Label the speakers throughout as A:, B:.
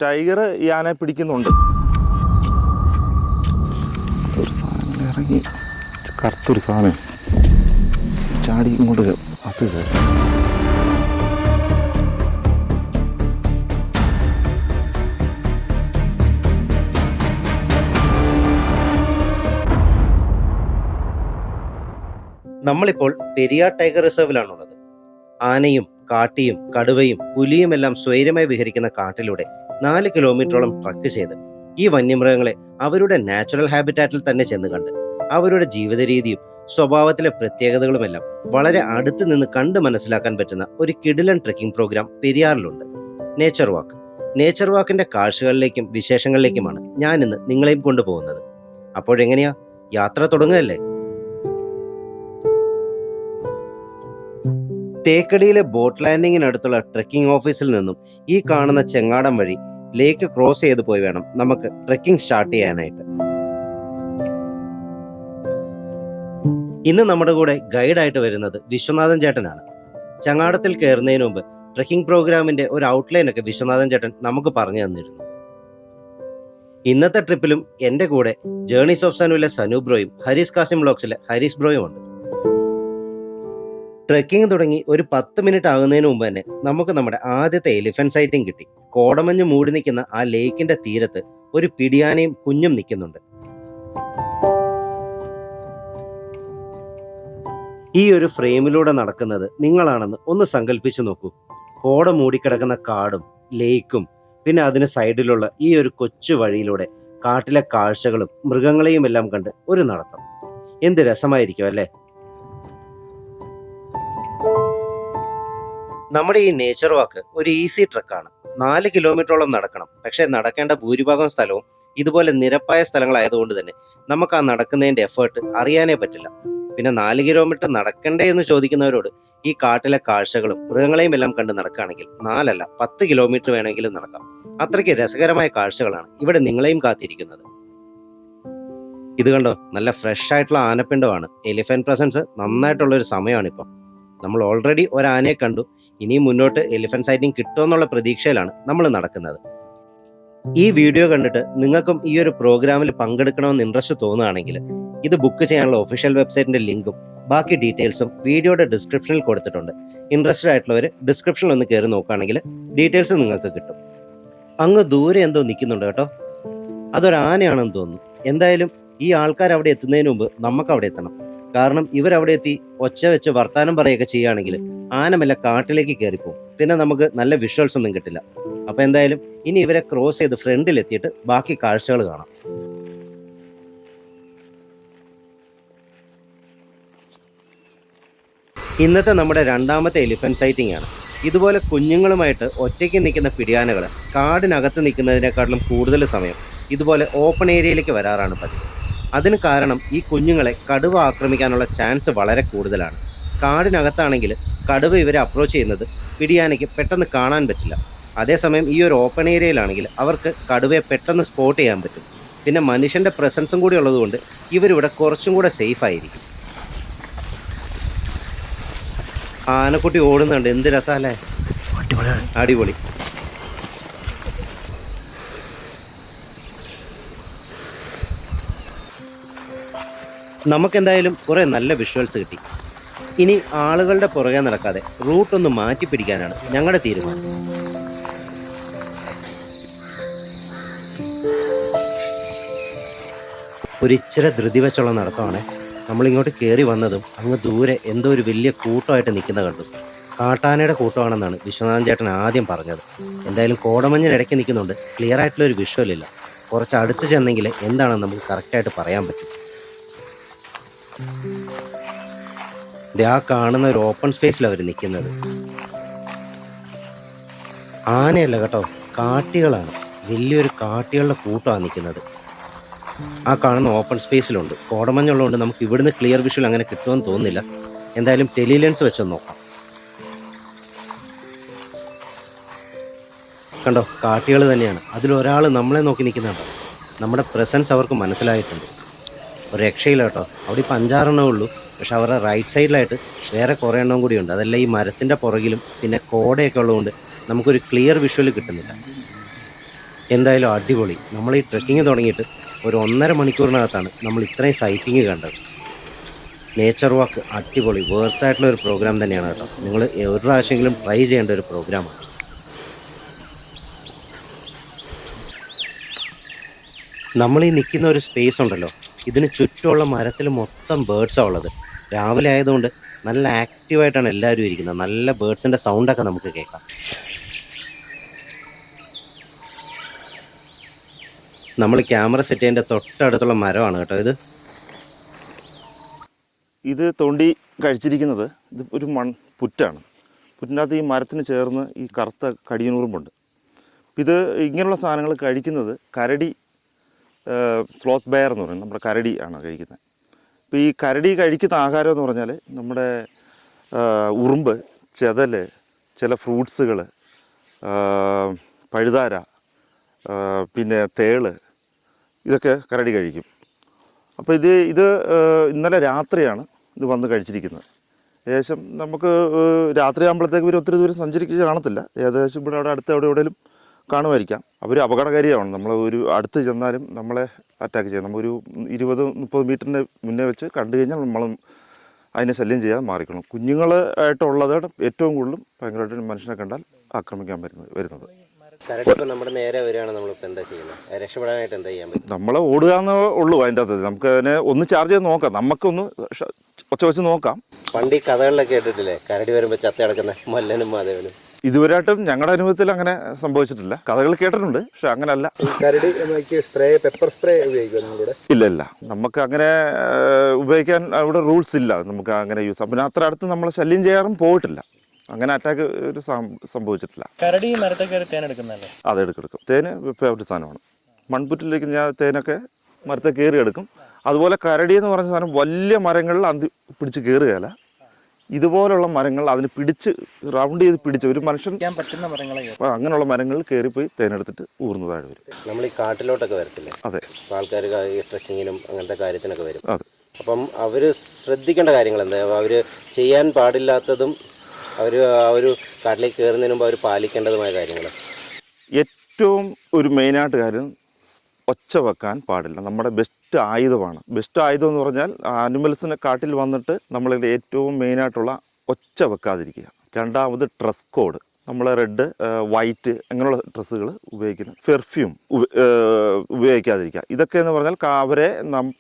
A: Tiger ഈ ആനയെ പിടിക്കുന്നുണ്ട്. ഒരു സാധനം ഇറങ്ങി കറുത്തൊരു സാധനം ചാടി ഇങ്ങോട്ട് അസുഖ.
B: നമ്മളിപ്പോൾ പെരിയാർ ടൈഗർ റിസർവിലാണുള്ളത്. ആനയും കാട്ടിയും കടുവയും പുലിയും എല്ലാം സ്വൈര്യമായി വിഹരിക്കുന്ന കാട്ടിലൂടെ 4 കിലോമീറ്ററോളം ട്രക്ക് ചെയ്ത് ഈ വന്യമൃഗങ്ങളെ അവരുടെ നാച്ചുറൽ ഹാബിറ്റാറ്റിൽ തന്നെ ചെന്ന് കണ്ട് അവരുടെ ജീവിത രീതിയും സ്വഭാവത്തിലെ പ്രത്യേകതകളുമെല്ലാം വളരെ അടുത്ത് നിന്ന് കണ്ട് മനസ്സിലാക്കാൻ പറ്റുന്ന ഒരു കിടിലൻ ട്രെക്കിംഗ് പ്രോഗ്രാം പെരിയാറിലുണ്ട്. Nature walk. നേച്ചർ വാക്കിന്റെ കാഴ്ചകളിലേക്കും വിശേഷങ്ങളിലേക്കുമാണ് ഞാൻ ഇന്ന് നിങ്ങളെയും കൊണ്ടുപോകുന്നത്. അപ്പോഴെങ്ങനെയാ, യാത്ര തുടങ്ങുകയല്ലേ? തേക്കടിയിലെ ബോട്ട് ലാൻഡിങ്ങിനടുത്തുള്ള ട്രെക്കിംഗ് ഓഫീസിൽ നിന്നും ഈ കാണുന്ന ചെങ്ങാടം വഴി ലേക്ക് ക്രോസ് ചെയ്ത് പോയി വേണം നമുക്ക് ട്രെക്കിംഗ് സ്റ്റാർട്ട് ചെയ്യാനായിട്ട്. ഇന്ന് നമ്മുടെ കൂടെ ഗൈഡായിട്ട് വരുന്നത് വിശ്വനാഥൻ ചേട്ടനാണ്. ചങ്ങാടത്തിൽ കയറുന്നതിന് മുമ്പ് ട്രെക്കിംഗ് പ്രോഗ്രാമിന്റെ ഒരു ഔട്ട്ലൈൻ ഒക്കെ വിശ്വനാഥൻ ചേട്ടൻ നമുക്ക് പറഞ്ഞു തന്നിരുന്നു. ഇന്നത്തെ ട്രിപ്പിലും എന്റെ കൂടെ ജേർണീസ് ഓഫ് സനുവിലെ സനു ബ്രോയും ഹരീസ് കാസിം വ്ലോഗ്സിലെ ഹരീസ് ബ്രോയും ഉണ്ട്. ട്രെക്കിംഗ് തുടങ്ങി ഒരു 10 മിനിറ്റ് ആകുന്നതിന് മുമ്പ് തന്നെ നമുക്ക് നമ്മുടെ ആദ്യത്തെ എലിഫന്റ് സൈറ്റിംഗ് കിട്ടി. കോടമഞ്ഞ് മൂടി നിൽക്കുന്ന ആ ലേക്കിന്റെ തീരത്ത് ഒരു പിടിയാനയും കുഞ്ഞും നിൽക്കുന്നുണ്ട്. ഈ ഒരു ഫ്രെയിമിലൂടെ നടക്കുന്നത് നിങ്ങളാണെന്ന് ഒന്ന് സങ്കല്പിച്ചു നോക്കൂ. കോട മൂടിക്കിടക്കുന്ന കാടും ലേക്കും പിന്നെ അതിന് സൈഡിലുള്ള ഈ ഒരു കൊച്ചു വഴിയിലൂടെ കാട്ടിലെ കാഴ്ചകളും മൃഗങ്ങളെയും എല്ലാം കണ്ട് ഒരു നടത്തം. എന്ത് രസമായിരിക്കും അല്ലേ? നമ്മുടെ ഈ നേച്ചർ വാക്ക് ഒരു ഈസി ട്രക്കാണ്. 4 കിലോമീറ്ററോളം നടക്കണം. പക്ഷെ നടക്കേണ്ട ഭൂരിഭാഗം സ്ഥലവും ഇതുപോലെ നിരപ്പായ സ്ഥലങ്ങളായതുകൊണ്ട് തന്നെ നമുക്ക് ആ നടക്കുന്നതിന്റെ എഫേർട്ട് അറിയാനേ പറ്റില്ല. പിന്നെ 4 കിലോമീറ്റർ നടക്കണ്ടേ എന്ന് ചോദിക്കുന്നവരോട് ഈ കാട്ടിലെ കാഴ്ചകളും മൃഗങ്ങളെയും എല്ലാം കണ്ട് നടക്കുകയാണെങ്കിൽ 4 അല്ല 10 കിലോമീറ്റർ വേണമെങ്കിലും നടക്കാം. അത്രയ്ക്ക് രസകരമായ കാഴ്ചകളാണ് ഇവിടെ നിങ്ങളെയും കാത്തിരിക്കുന്നത്. ഇത് കണ്ടോ, നല്ല ഫ്രഷ് ആയിട്ടുള്ള ആനപ്പിണ്ടമാണ്. Elephant presence നന്നായിട്ടുള്ളൊരു സമയമാണിപ്പം. നമ്മൾ ഓൾറെഡി ഒരു ആനയെ കണ്ടു. ഇനിയും മുന്നോട്ട് എലിഫന്റ് സൈറ്റിംഗ് കിട്ടുമെന്നുള്ള പ്രതീക്ഷയിലാണ് നമ്മൾ നടക്കുന്നത്. ഈ വീഡിയോ കണ്ടിട്ട് നിങ്ങൾക്കും ഈ ഒരു പ്രോഗ്രാമിൽ പങ്കെടുക്കണമെന്ന് ഇൻട്രസ്റ്റ് തോന്നുകയാണെങ്കിൽ ഇത് ബുക്ക് ചെയ്യാനുള്ള ഒഫീഷ്യൽ വെബ്സൈറ്റിന്റെ ലിങ്കും ബാക്കി ഡീറ്റെയിൽസും വീഡിയോയുടെ ഡിസ്ക്രിപ്ഷനിൽ കൊടുത്തിട്ടുണ്ട്. ഇൻട്രസ്റ്റഡ് ആയിട്ടുള്ളവർ ഡിസ്ക്രിപ്ഷനിൽ ഒന്ന് കയറി നോക്കുകയാണെങ്കിൽ ഡീറ്റെയിൽസ് നിങ്ങൾക്ക് കിട്ടും. അങ്ങ് ദൂരെ എന്തോ നിൽക്കുന്നുണ്ട് കേട്ടോ. അതൊരാനയാണെന്ന് തോന്നുന്നു. എന്തായാലും ഈ ആൾക്കാർ അവിടെ എത്തുന്നതിന് മുമ്പ് നമുക്ക് അവിടെ എത്തണം. കാരണം ഇവരവിടെ എത്തി ഒച്ച വെച്ച് വർത്താനം പറയുകയൊക്കെ ചെയ്യുകയാണെങ്കിൽ ആനമല്ല കാട്ടിലേക്ക് കയറിപ്പോവും. പിന്നെ നമുക്ക് നല്ല വിഷ്വൽസ് ഒന്നും കിട്ടില്ല. അപ്പൊ എന്തായാലും ഇനി ഇവരെ ക്രോസ് ചെയ്ത് ഫ്രണ്ടിൽ എത്തിയിട്ട് ബാക്കി കാഴ്ചകൾ കാണാം. ഇന്നത്തെ നമ്മുടെ രണ്ടാമത്തെ എലിഫന്റ് സൈറ്റിംഗ് ആണ്. ഇതുപോലെ കുഞ്ഞുങ്ങളുമായിട്ട് ഒറ്റയ്ക്ക് നിൽക്കുന്ന പിടിയാനകൾ കാടിനകത്ത് നിൽക്കുന്നതിനേക്കാളും കൂടുതൽ സമയം ഇതുപോലെ ഓപ്പൺ ഏരിയയിലേക്ക് വരാറാണ് പതിവ്. അതിന് കാരണം ഈ കുഞ്ഞുങ്ങളെ കടുവ ആക്രമിക്കാനുള്ള ചാൻസ് വളരെ കൂടുതലാണ്. കാടിനകത്താണെങ്കിൽ കടുവ ഇവരെ അപ്രോച്ച് ചെയ്യുന്നത് പിടിയാനയ്ക്ക് പെട്ടെന്ന് കാണാൻ പറ്റില്ല. അതേസമയം ഈ ഒരു ഓപ്പൺ ഏരിയയിലാണെങ്കിൽ അവർക്ക് കടുവയെ പെട്ടെന്ന് സ്പോട്ട് ചെയ്യാൻ പറ്റും. പിന്നെ മനുഷ്യൻ്റെ പ്രസൻസും കൂടി ഉള്ളതുകൊണ്ട് ഇവരിവിടെ കുറച്ചും കൂടെ സേഫ് ആയിരിക്കും. ആനക്കുട്ടി ഓടുന്നുണ്ട്, എന്ത് രസമല്ലേ, അടിപൊളി. നമുക്കെന്തായാലും കുറെ നല്ല വിഷ്വൽസ് കിട്ടി. ഇനി ആളുകളുടെ പുറകെ നടക്കാതെ റൂട്ടൊന്ന് മാറ്റി പിടിക്കാനാണ് ഞങ്ങളുടെ തീരുമാനം. ഒരു ഇച്ചിരി ധൃതി വെച്ചുള്ള നടത്തമാണ്. നമ്മളിങ്ങോട്ട് കയറി വന്നതും അങ്ങ് ദൂരെ എന്തോ ഒരു വലിയ കൂട്ടമായിട്ട് നിൽക്കുന്ന കണ്ടു. കാട്ടാനയുടെ കൂട്ടമാണെന്നാണ് വിശ്വനാഥൻ ചേട്ടൻ ആദ്യം പറഞ്ഞത്. എന്തായാലും കോടമഞ്ഞിനിടയ്ക്ക് നിൽക്കുന്നുണ്ട്. ക്ലിയർ ആയിട്ടുള്ളൊരു വിഷ്വൽ ഇല്ല. കുറച്ച് അടുത്ത് ചെന്നെങ്കിൽ എന്താണെന്ന് നമുക്ക് കറക്റ്റായിട്ട് പറയാൻ പറ്റും. ആ കാണുന്ന ഒരു ഓപ്പൺ സ്പേസിലാണ് അവർ നിൽക്കുന്നത്. ആനയല്ല കേട്ടോ, കാട്ടികളാണ്. വലിയൊരു കാട്ടികളുടെ കൂട്ടമാണ് നിൽക്കുന്നത്. ആ കാണുന്ന ഓപ്പൺ സ്പേസിലുണ്ട്. കോടമഞ്ഞുള്ളതുകൊണ്ട് നമുക്ക് ഇവിടുന്ന് ക്ലിയർ വിഷ്വൽ അങ്ങനെ കിട്ടുമെന്ന് തോന്നുന്നില്ല. എന്തായാലും ടെലിലെൻസ് വെച്ചൊന്ന് നോക്കാം. കണ്ടോ, കാട്ടികൾ തന്നെയാണ്. അതിലൊരാൾ നമ്മളെ നോക്കി നിൽക്കുന്നുണ്ടോ. നമ്മുടെ പ്രസൻസ് അവർക്ക് മനസ്സിലായിട്ടുണ്ട്. ഒരു രക്ഷയില്ല കേട്ടോ. അവിടെ ഇപ്പം 5-6 എണ്ണമേ ഉള്ളൂ. പക്ഷെ അവരുടെ റൈറ്റ് സൈഡിലായിട്ട് വേറെ കുറേ എണ്ണം കൂടിയുണ്ട്. അതെല്ലാം ഈ മരത്തിൻ്റെ പുറകിലും പിന്നെ കോടയൊക്കെ ഉള്ളതുകൊണ്ട് നമുക്കൊരു ക്ലിയർ വിഷ്വൽ കിട്ടുന്നില്ല. എന്തായാലും അടിപൊളി. നമ്മൾ ഈ ട്രെക്കിങ് തുടങ്ങിയിട്ട് ഒരു 1.5 മണിക്കൂറിനകത്താണ് നമ്മൾ ഇത്രയും സൈറ്റിങ് കണ്ടത്. നേച്ചർ വാക്ക് അടിപൊളി, വേർത്തായിട്ടുള്ള ഒരു പ്രോഗ്രാം തന്നെയാണ് കേട്ടോ. നിങ്ങൾ ഒരു പ്രാവശ്യമെങ്കിലും ട്രൈ ചെയ്യേണ്ട ഒരു പ്രോഗ്രാമാണ്. നമ്മൾ ഈ നിൽക്കുന്ന ഒരു സ്പേസ് ഉണ്ടല്ലോ, ഇതിന് ചുറ്റുമുള്ള മരത്തിൽ മൊത്തം ബേർഡ്സാണ് ഉള്ളത്. രാവിലെ ആയതുകൊണ്ട് നല്ല ആക്റ്റീവായിട്ടാണ് എല്ലാവരും ഇരിക്കുന്നത്. നല്ല ബേർഡ്സിൻ്റെ സൗണ്ടൊക്കെ നമുക്ക് കേൾക്കാം. നമ്മൾ ക്യാമറ സെറ്റ് ചെയ്യേണ്ട തൊട്ടടുത്തുള്ള മരമാണ് കേട്ടോ ഇത്.
A: ഇത് തോണ്ടി കഴിച്ചിരിക്കുന്നത് ഇത് ഒരു പുറ്റാണ്. പുറ്റിനകത്ത് ഈ മരത്തിന് ചേർന്ന് ഈ കറുത്ത കടിയനുറുമ്പുണ്ട്. ഇത് ഇങ്ങനെയുള്ള സാധനങ്ങൾ കഴിക്കുന്നത് കരടി, സ്ലോത്ത് ബെയർ എന്ന് പറയും, നമ്മുടെ കരടി ആണ് കഴിക്കുന്നത്. ഇപ്പോൾ ഈ കരടി കഴിക്കുന്ന ആഹാരം എന്ന് പറഞ്ഞാൽ നമ്മുടെ ഉറുമ്പ്, ചെതൽ, ചില ഫ്രൂട്ട്സുകൾ, പഴുതാര, പിന്നെ തേള്, ഇതൊക്കെ കരടി കഴിക്കും. അപ്പോൾ ഇത് ഇന്നലെ രാത്രിയാണ് ഇത് വന്ന് കഴിച്ചിരിക്കുന്നത്. ഏകദേശം നമുക്ക് രാത്രിയാകുമ്പോഴത്തേക്ക് ഇവർ ഒത്തിരി ദൂരം സഞ്ചരിക്കുക കാണത്തില്ല. ഏകദേശം ഇവിടെ അടുത്ത് എവിടെയെങ്കിലും കാണുമായിരിക്കാം. അവർ അപകടകാരിയാണ്. നമ്മൾ ഒരു അടുത്ത് ചെന്നാലും നമ്മളെ അറ്റാക്ക് ചെയ്യാം. നമ്മളൊരു 20-30 മീറ്ററിൻ്റെ മുന്നേ വെച്ച് കണ്ടു കഴിഞ്ഞാൽ നമ്മൾ അതിനെ ശല്യം ചെയ്യാതെ മാറിക്കണം. കുഞ്ഞുങ്ങളായിട്ടുള്ളത് ഏറ്റവും കൂടുതലും ഭയങ്കരമായിട്ട് മനുഷ്യനെ കണ്ടാൽ ആക്രമിക്കാൻ വരുന്നത്.
B: നമ്മുടെ നേരെ വരികയാണ്, നമ്മളിപ്പോൾ എന്താ ചെയ്യുന്നത്? രക്ഷപ്പെടാനായിട്ട് എന്താ ചെയ്യാൻ പറ്റും?
A: നമ്മൾ ഓടുക എന്നേ ഉള്ളൂ. അതിൻ്റെ അകത്ത് നമുക്ക് അതിനെ ഒന്ന് ചാർജ് ചെയ്ത് നോക്കാം, നമുക്കൊന്ന് ഒച്ച വെച്ച് നോക്കാം.
B: പണ്ട് ഈ കഥകളിലൊക്കെ കേട്ടിട്ടില്ലേ, കരടി വരുമ്പോൾ ചത്ത കിടക്കുന്ന മല്ലനും മാധവനും?
A: ഇതുവരെയായിട്ടും ഞങ്ങളുടെ അനുഭവത്തിൽ അങ്ങനെ സംഭവിച്ചിട്ടില്ല. കഥകൾ കേട്ടിട്ടുണ്ട്, പക്ഷെ അങ്ങനല്ല.
C: കരടി സ്പ്രേ, പെപ്പർ സ്പ്രേ ഉപയോഗിക്കുക?
A: ഇല്ല, നമുക്ക് അങ്ങനെ ഉപയോഗിക്കാൻ അവിടെ റൂൾസ് ഇല്ല. നമുക്ക് അങ്ങനെ യൂസ് ചെയ്യാം. പിന്നെ അത്ര അടുത്ത് നമ്മൾ ശല്യം ചെയ്യാറും പോയിട്ടില്ല. അങ്ങനെ അറ്റാക്ക് ഒരു സംഭവിച്ചിട്ടില്ല.
C: കരടി മരത്തെ കയറി തേൻ എടുക്കുന്നല്ലേ?
A: അത് എടുക്കും. തേന് ഫേവറേറ്റ് സാധനമാണ്. മൺപുറ്റിലേക്ക് ഞാൻ തേനൊക്കെ മരത്തെ കയറി എടുക്കും. അതുപോലെ കരടി എന്ന് പറഞ്ഞ സാധനം വലിയ മരങ്ങളിൽ അത് പിടിച്ച് കയറുകയല്ല. ഇതുപോലുള്ള മരങ്ങൾ അതിന് പിടിച്ച് റൗണ്ട് ചെയ്ത് പിടിച്ച് ഒരു മനുഷ്യൻ
C: പറ്റുന്ന മരങ്ങളെ
A: അങ്ങനെയുള്ള മരങ്ങളിൽ കയറിപ്പോയി തേനെടുത്തിട്ട് ഊർന്നതായിട്ട് വരും.
B: നമ്മൾ ഈ കാട്ടിലോട്ടൊക്കെ വരത്തില്ലേ?
A: അതെ.
B: ആൾക്കാർ ട്രക്കിങ്ങിനും അങ്ങനത്തെ കാര്യത്തിനൊക്കെ വരും.
A: അതെ.
B: അപ്പം അവർ ശ്രദ്ധിക്കേണ്ട കാര്യങ്ങൾ എന്താ? അവർ ചെയ്യാൻ പാടില്ലാത്തതും അവർ ആ ഒരു കാട്ടിലേക്ക് കയറുന്നതിന് മുമ്പ് അവർ പാലിക്കേണ്ടതുമായ കാര്യങ്ങൾ?
A: ഏറ്റവും ഒരു മെയിനായിട്ട് കാര്യം, ഒച്ച വെക്കാൻ പാടില്ല. നമ്മുടെ ബെസ്റ്റ് ആയുധമാണ്. ബെസ്റ്റ് ആയുധം എന്ന് പറഞ്ഞാൽ ആനിമൽസിനെ കാട്ടിൽ വന്നിട്ട് നമ്മളുടെ ഏറ്റവും മെയിനായിട്ടുള്ള ഒച്ച വെക്കാതിരിക്കുക. രണ്ടാമത് ഡ്രസ് കോഡ്. നമ്മൾ റെഡ്, വൈറ്റ് അങ്ങനെയുള്ള ഡ്രസ്സുകൾ ഉപയോഗിക്കുന്നത്. പെർഫ്യൂം ഉപയോഗിക്കാതിരിക്കുക. ഇതൊക്കെ എന്ന് പറഞ്ഞാൽ അവരെ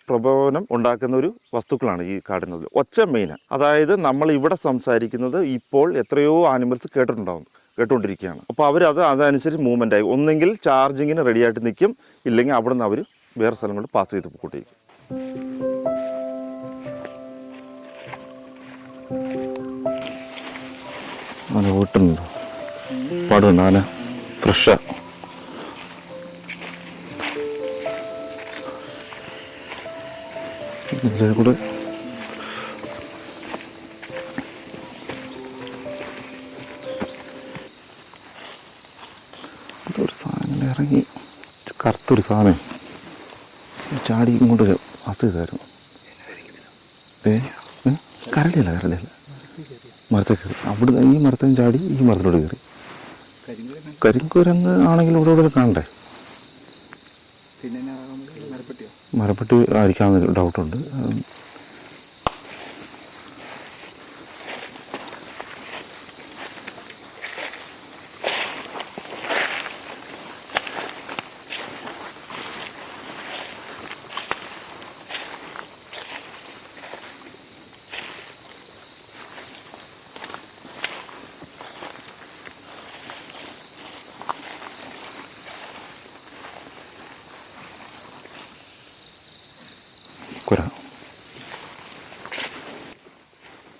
A: പ്രബോധനം ഉണ്ടാക്കുന്ന ഒരു വസ്തുക്കളാണ് ഈ കാടിനുള്ളിൽ. ഒച്ച മെയിൻ. അതായത് നമ്മൾ ഇവിടെ സംസാരിക്കുന്നത് ഇപ്പോൾ എത്രയോ ആനിമൽസ് കേട്ടുകൊണ്ടിരിക്കുകയാണ്. അപ്പോൾ അതനുസരിച്ച് മൂവ്മെൻ്റ് ആയി ഒന്നെങ്കിൽ ചാർജിങ്ങിന് റെഡിയായിട്ട് നിൽക്കും, ഇല്ലെങ്കിൽ അവിടെ നിന്ന് അവർ വേറെ സ്ഥലങ്ങളിൽ പാസ് ചെയ്ത് പോയിക്കൊണ്ടിരിക്കും. ആന ഓട്ടുന്നുണ്ടോ? പാടുന്നുണ്ട്. ആന ഫ്രഷാ. കൂടെ ഒരു സാധനം ഇറങ്ങി, കറുത്തൊരു സാധനം ചാടി ഇങ്ങോട്ട് അസ് ചെയ്തായിരുന്നു. കരടിയല്ല മരത്തെ കയറി. അവിടെ ഈ മരത്തേം ചാടി ഈ മരത്തിലോട്ട് കയറി. കരിങ്കുരങ്ങ് ആണെങ്കിൽ ഇവിടെ കാണണ്ടേ? മരപ്പെട്ടി ആയിരിക്കാമെന്ന് ഡൗട്ടുണ്ട്.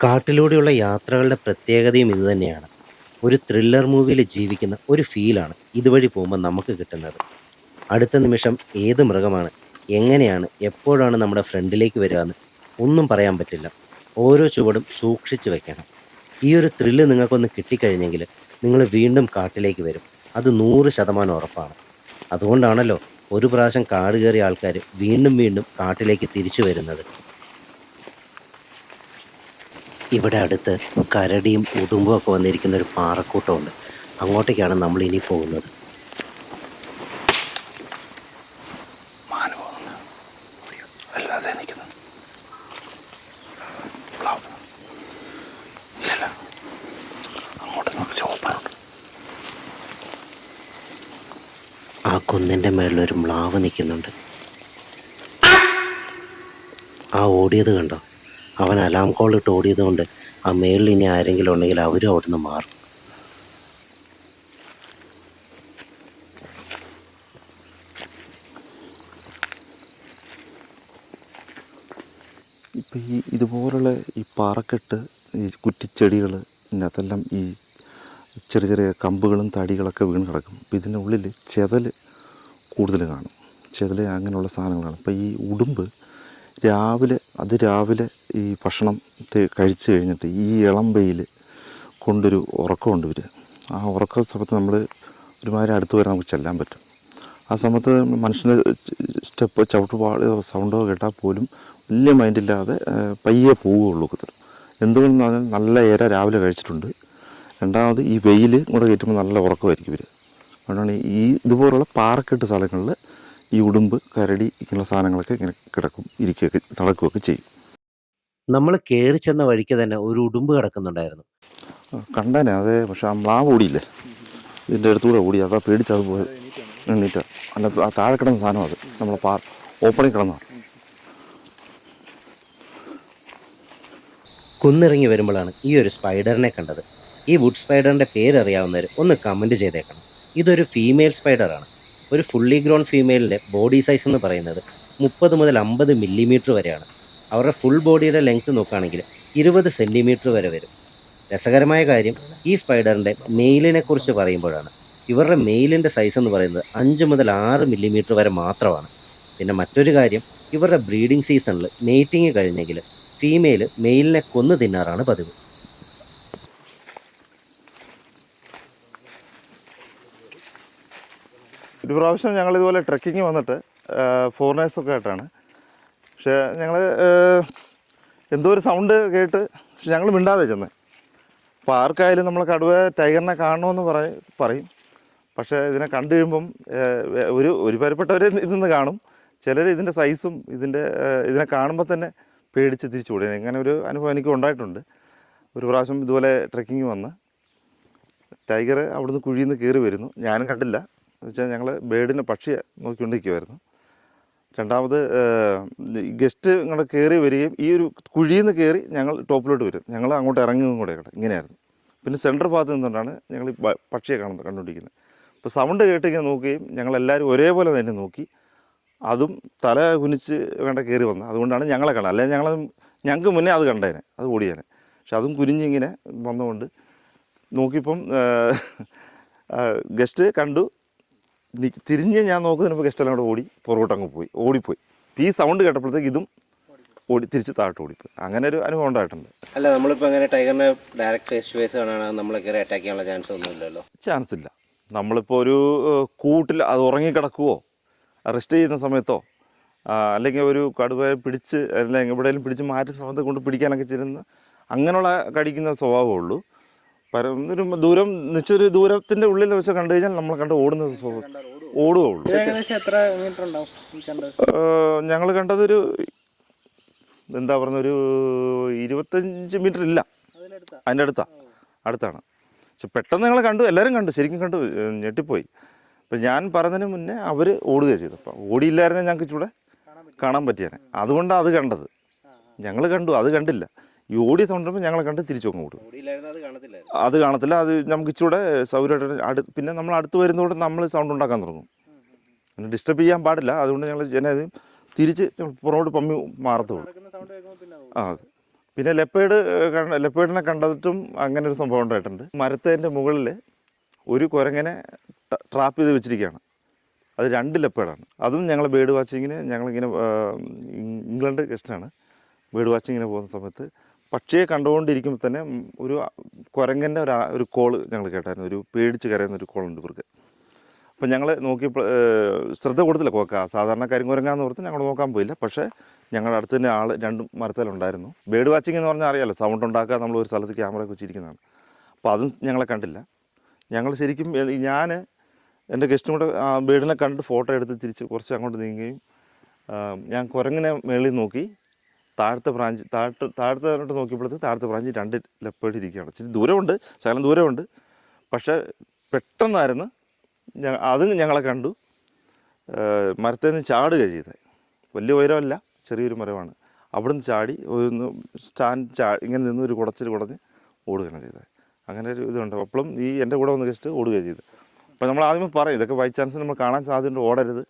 B: കാട്ടിലൂടെയുള്ള യാത്രകളുടെ പ്രത്യേകതയും ഇതുതന്നെയാണ്. ഒരു ത്രില്ലർ മൂവിയിൽ ജീവിക്കുന്ന ഒരു ഫീലാണ് ഇതുവഴി പോകുമ്പോൾ നമുക്ക് കിട്ടുന്നത്. അടുത്ത നിമിഷം ഏത് മൃഗമാണ്, എങ്ങനെയാണ്, എപ്പോഴാണ് നമ്മുടെ ഫ്രണ്ടിലേക്ക് വരിക എന്ന് ഒന്നും പറയാൻ പറ്റില്ല. ഓരോ ചുവടും സൂക്ഷിച്ച് വെക്കണം. ഈ ഒരു ത്രില്ല് നിങ്ങൾക്കൊന്ന് കിട്ടിക്കഴിഞ്ഞെങ്കിൽ നിങ്ങൾ വീണ്ടും കാട്ടിലേക്ക് വരും. അത് 100% ഉറപ്പാണ്. അതുകൊണ്ടാണല്ലോ ഒരു പ്രാവശ്യം കാട് കയറിയ ആൾക്കാർ വീണ്ടും വീണ്ടും കാട്ടിലേക്ക് തിരിച്ചു വരുന്നത്. ഇവിടെ അടുത്ത് കരടിയും ഉടുമ്പും ഒക്കെ വന്നിരിക്കുന്ന ഒരു പാറക്കൂട്ടമുണ്ട്. അങ്ങോട്ടേക്കാണ് നമ്മൾ ഇനി പോകുന്നത്. ആ കുന്നിൻ്റെ മേളിൽ ഒരു മ്ലാവ് നിൽക്കുന്നുണ്ട്. ആ ഓടിയത് കണ്ടോ? അവൻ അലാം കോൾ ഇട്ട് ഓടിയത് കൊണ്ട് ആ മേളിൽ ഇനി ആരെങ്കിലും ഉണ്ടെങ്കിൽ അവരും അവിടുന്ന് മാറും.
A: ഇപ്പം ഇതുപോലുള്ള ഈ പാറക്കെട്ട്, ഈ കുറ്റിച്ചെടികൾ, ഇതിനകത്തെല്ലാം ഈ ചെറിയ ചെറിയ കമ്പുകളും തടികളൊക്കെ വീണ് കിടക്കും. അപ്പം ഇതിൻ്റെ ഉള്ളിൽ ചെതൽ കൂടുതൽ കാണും. ചെതൽ അങ്ങനെയുള്ള സാധനങ്ങളാണ്. അപ്പോൾ ഈ ഉടുമ്പ് രാവിലെ ഈ ഭക്ഷണം കഴിച്ച് കഴിഞ്ഞിട്ട് ഈ ഇളം വെയിൽ കൊണ്ടൊരു ഉറക്കമുണ്ട് ഇവർ. ആ ഉറക്ക സമയത്ത് നമ്മൾ ഒരുമാതിരി അടുത്ത് വരെ നമുക്ക് ചെല്ലാൻ പറ്റും. ആ സമയത്ത് മനുഷ്യൻ്റെ സ്റ്റെപ്പ് ചവിട്ടുപാടോ സൗണ്ടോ കേട്ടാൽ പോലും വലിയ മൈൻഡില്ലാതെ പയ്യെ പോവുകയുള്ളൂ. എന്തുകൊണ്ടെന്ന് പറഞ്ഞാൽ നല്ല ഇര രാവിലെ കഴിച്ചിട്ടുണ്ട്. രണ്ടാമത് ഈ വെയിൽ കൂടെ കയറ്റുമ്പോൾ നല്ല ഉറക്കമായിരിക്കും ഇവർ. അതുകൊണ്ടാണ് ഈ ഇതുപോലുള്ള പാറക്കെട്ട് സ്ഥലങ്ങളിൽ ഈ ഉടുമ്പ്, കരടി ഇങ്ങനെയുള്ള സാധനങ്ങളൊക്കെ ഇങ്ങനെ കിടക്കും, ഇരിക്കുകയൊക്കെ നടക്കുകയൊക്കെ ചെയ്യും.
B: നമ്മൾ കയറി ചെന്ന വഴിക്ക് തന്നെ ഒരു ഉടുമ്പ് കിടക്കുന്നുണ്ടായിരുന്നു.
A: കണ്ടേനെ അതെ. പക്ഷെ ആ മ്ലാവ് ഓടിയില്ലേ, ഇതിൻ്റെ അടുത്തുകൂടെ ഓടി, അതാ പേടിച്ചത് പോയത്. എണ്ണീറ്റ അല്ല, ആ താഴെ കിടന്ന സാധനം അത് നമ്മളെ ഓപ്പണിൽ കിടന്നതാണ്.
B: കുന്നിറങ്ങി വരുമ്പോഴാണ് ഈ ഒരു സ്പൈഡറിനെ കണ്ടത്. ഈ വുഡ് സ്പൈഡറിൻ്റെ പേരറിയാവുന്നവർ ഒന്ന് കമൻറ്റ് ചെയ്തേക്കണം. ഇതൊരു ഫീമെയിൽ സ്പൈഡറാണ്. ഒരു ഫുള്ളി ഗ്രോൺ ഫീമെയിലിൻ്റെ ബോഡി സൈസ് എന്ന് പറയുന്നത് 30 മുതൽ 50 മില്ലിമീറ്റർ വരെയാണ്. അവരുടെ ഫുൾ ബോഡിയുടെ ലെങ്ത് നോക്കുകയാണെങ്കിൽ 20 സെൻറ്റിമീറ്റർ വരെ വരും. രസകരമായ കാര്യം, ഈ സ്പൈഡറിൻ്റെ മെയിലിനെ കുറിച്ച് പറയുമ്പോഴാണ്. ഇവരുടെ മെയിലിൻ്റെ സൈസ് എന്ന് പറയുന്നത് 5 മുതൽ 6 മില്ലിമീറ്റർ വരെ മാത്രമാണ്. പിന്നെ മറ്റൊരു കാര്യം, ഇവരുടെ ബ്രീഡിംഗ് സീസണിൽ മേറ്റിങ് കഴിഞ്ഞെങ്കിൽ ഫീമെയിൽ മെയിലിനെ കൊന്നു തിന്നാറാണ് പതിവ്.
A: ഒരു പ്രാവശ്യം ഞങ്ങളിതുപോലെ ട്രെക്കിങ് വന്നിട്ട് ഫോറിനേഴ്സൊക്കെ ആയിട്ടാണ്. പക്ഷേ ഞങ്ങൾ എന്തോ ഒരു സൗണ്ട് കേട്ട്, പക്ഷെ ഞങ്ങൾ മിണ്ടാതെ ചെന്നത്. അപ്പോൾ ആർക്കായാലും നമ്മൾ കടുവ, ടൈഗറിനെ കാണണമെന്ന് പറയും. പക്ഷേ ഇതിനെ കണ്ടു കഴിയുമ്പം ഒരു പരിപ്പെട്ടവർ ഇതിന്ന് കാണും. ചിലർ ഇതിൻ്റെ സൈസും ഇതിനെ കാണുമ്പോൾ തന്നെ പേടിച്ച് തിരിച്ചു ഓടി. അങ്ങനെ ഒരു അനുഭവം എനിക്ക് ഉണ്ടായിട്ടുണ്ട്. ഒരു പ്രാവശ്യം ഇതുപോലെ ട്രെക്കിങ് വന്ന് ടൈഗർ അവിടുന്ന് കുഴിയിൽ നിന്ന് കയറി വരുന്നു. ഞാനും കണ്ടില്ല. എന്ന് വെച്ചാൽ ഞങ്ങൾ പക്ഷിയെ നോക്കിക്കൊണ്ടിരിക്കുമായിരുന്നു. രണ്ടാമത് ഗസ്റ്റ് ഇങ്ങോട്ട് കയറി വരികയും ഈ ഒരു കുഴിയിൽ നിന്ന് കയറി ഞങ്ങൾ ടോപ്പിലോട്ട് വരും. ഞങ്ങൾ അങ്ങോട്ട് ഇറങ്ങുകയും കൂടെ ഇങ്ങനെയായിരുന്നു. പിന്നെ സെൻട്രൽ ഭാഗത്ത് നിന്നുകൊണ്ടാണ് ഞങ്ങൾ പക്ഷിയെ കണ്ടുപിടിക്കുന്നത്. അപ്പോൾ സൗണ്ട് കേട്ട് ഇങ്ങനെ നോക്കുകയും ഞങ്ങളെല്ലാവരും ഒരേപോലെ തന്നെ നോക്കി. അതും തല കുനിച്ച് വേണ്ട കയറി വന്നത്. അതുകൊണ്ടാണ് ഞങ്ങളെ കാണുന്നത്. അല്ലെങ്കിൽ ഞങ്ങൾക്ക് മുന്നേ അത് കണ്ടേനെ, അത് ഓടിയേനെ. പക്ഷെ അതും കുനിഞ്ഞിങ്ങനെ വന്നുകൊണ്ട് നോക്കിയപ്പം ഗസ്റ്റ് കണ്ടു. തിരിഞ്ഞ് ഞാൻ നോക്കുന്നതിന് ഗസ്റ്റെല്ലാം കൂടെ പുറകോട്ട് ഓടിപ്പോയി. ഈ സൗണ്ട് കേട്ടപ്പോഴത്തേക്ക് ഇതും തിരിച്ച് താഴോട്ട് ഓടിപ്പോയി. അങ്ങനെ ഒരു അനുഭവം ഉണ്ടായിട്ടുണ്ട്.
B: അല്ല, നമ്മളിപ്പോൾ അങ്ങനെ ടൈഗറിനെ ഡയറക്റ്റ് ഫേസ് ടു ഫേസ് കാണാൻ നമ്മളെ കയറി അറ്റാക്ക് ചെയ്യാനുള്ള ചാൻസ് ഒന്നും ഇല്ലല്ലോ?
A: ചാൻസ് ഇല്ല. നമ്മളിപ്പോൾ ഒരു കൂട്ടിൽ അത് ഉറങ്ങിക്കിടക്കുവോ, റെസ്റ്റ് ചെയ്യുന്ന സമയത്തോ, അല്ലെങ്കിൽ ഒരു കടുവയെ പിടിച്ച് അല്ലെങ്കിൽ എവിടെയെങ്കിലും പിടിച്ച് മാറ്റുന്ന സമയത്ത് കൊണ്ട് പിടിക്കാനൊക്കെ ചെല്ലുന്ന അങ്ങനെയുള്ള കടിക്കുന്ന സ്വഭാവമേ ഉള്ളൂ. ഒരു നിശ്ചയൊരു ദൂരത്തിൻ്റെ ഉള്ളിൽ വെച്ച് കണ്ടു കഴിഞ്ഞാൽ നമ്മൾ ഓടുന്നത് ഓടുകയുള്ളൂ. ഞങ്ങൾ കണ്ടതൊരു എന്താ പറയുന്ന ഒരു 25 മീറ്റർ ഇല്ല, അതിൻ്റെ അടുത്താണ്. പക്ഷെ പെട്ടെന്ന് ഞങ്ങൾ കണ്ടു, എല്ലാവരും കണ്ടു, ശരിക്കും കണ്ടു, ഞെട്ടിപ്പോയി. അപ്പം ഞാൻ പറഞ്ഞതിന് മുന്നേ അവർ ഓടുകയാണ് ചെയ്തത്. അപ്പം ഓടിയില്ലായിരുന്നേ ഞങ്ങൾക്ക് ഇച്ചിലൂടെ കാണാൻ പറ്റിയാണ്. അതുകൊണ്ടാണ് അത് കണ്ടത്. ഞങ്ങൾ കണ്ടു, അത് കണ്ടില്ല. ഈ ഓടിയ സൗണ്ട് ഞങ്ങളെ കണ്ട് തിരിച്ചു ഓടും. അത് കാണത്തില്ല. അത് നമുക്ക് ഇച്ചിലൂടെ സൗകര്യമായിട്ട് പിന്നെ നമ്മൾ അടുത്ത് വരുന്നതോടെ നമ്മൾ സൗണ്ട് ഉണ്ടാക്കാൻ തുടങ്ങും. പിന്നെ ഡിസ്റ്റർബ് ചെയ്യാൻ പാടില്ല. അതുകൊണ്ട് ഞങ്ങൾ തിരിച്ച് പുറകോട്ട് പമ്മി മാറത്തുള്ളൂ. അതെ. പിന്നെ ലെപ്പേഡിനെ കണ്ടിട്ടും അങ്ങനെ ഒരു സംഭവം ഉണ്ടായിട്ടുണ്ട്. മരത്തിൻ്റെ മുകളിൽ ഒരു കുരങ്ങനെ ട്രാപ്പ് ചെയ്ത് വെച്ചിരിക്കുകയാണ്. അത് 2 ലെപ്പേഡാണ്. അതും ഞങ്ങൾ ബേർഡ് വാച്ചിങ്ങിന് ഞങ്ങളിങ്ങനെ ഇംഗ്ലണ്ട് ഗസ്റ്റാണ്. ബേർഡ് വാച്ചിങ്ങിന് പോകുന്ന സമയത്ത് പക്ഷിയെ കണ്ടുകൊണ്ടിരിക്കുമ്പോൾ തന്നെ ഒരു കുരങ്ങൻ്റെ ഒരു കോള് ഞങ്ങൾ കേട്ടായിരുന്നു. ഒരു പേടിച്ച് കരയുന്ന ഒരു കോളുണ്ട് ഇവർക്ക്. അപ്പം ഞങ്ങൾ നോക്കിയപ്പോൾ ശ്രദ്ധ കൊടുത്തില്ല. സാധാരണ കരിങ്കുരങ്ങാന്ന് ഓർത്ത് ഞങ്ങൾ നോക്കാൻ പോയില്ല. പക്ഷേ ഞങ്ങളുടെ അടുത്ത് തന്നെ 2 മരത്തിലുണ്ടായിരുന്നു. ബേർഡ് വാച്ചിങ് എന്ന് പറഞ്ഞാൽ അറിയാമല്ലോ, സൗണ്ട് ഉണ്ടാക്കുക, നമ്മൾ ഒരു സ്ഥലത്ത് ക്യാമറയൊക്കെ വെച്ചിരിക്കുന്നതാണ്. അപ്പോൾ അതും ഞങ്ങളെ കണ്ടില്ല. ഞങ്ങൾ ശരിക്കും ഞാൻ എൻ്റെ ഗസ്റ്റും കൂടെ ബേർഡിനെ കണ്ട് ഫോട്ടോ എടുത്ത് തിരിച്ച് കുറച്ച് അങ്ങോട്ട് നീങ്ങുകയും ഞാൻ കുരങ്ങിനെ മേളിൽ നോക്കി. താഴത്തോട്ട് നോക്കിയപ്പോഴത്തേക്ക് താഴത്തെ ബ്രാഞ്ചിൽ 2 ലെപ്പേർഡ് ഇരിക്കുകയാണ്. ഇച്ചിരി ദൂരമുണ്ട്, ശകലം ദൂരമുണ്ട്. പക്ഷേ പെട്ടെന്നായിരുന്നു അതും ഞങ്ങളെ കണ്ടു. മരത്തിൽ നിന്ന് ചാടുക ചെയ്തത്. വലിയ ഉയരമല്ല, ചെറിയൊരു മരമാണ്. അവിടുന്ന് ചാടി ഒന്ന് ഇങ്ങനെ നിന്ന് ഒരു കുടച്ചിൽ കുടഞ്ഞ് ഓടുകയാണ് ചെയ്തത്. അങ്ങനെ ഒരു ഇതുണ്ട്. അപ്പോഴും ഈ എൻ്റെ കൂടെ വന്ന് ജസ്റ്റ് ഓടുകയാണ് ചെയ്തത്. അപ്പോൾ നമ്മൾ ആദ്യമേ പറയും ഇതൊക്കെ ബൈ ചാൻസ് നമ്മൾ കാണാൻ സാധ്യതയുണ്ട്, ഓടരുത്,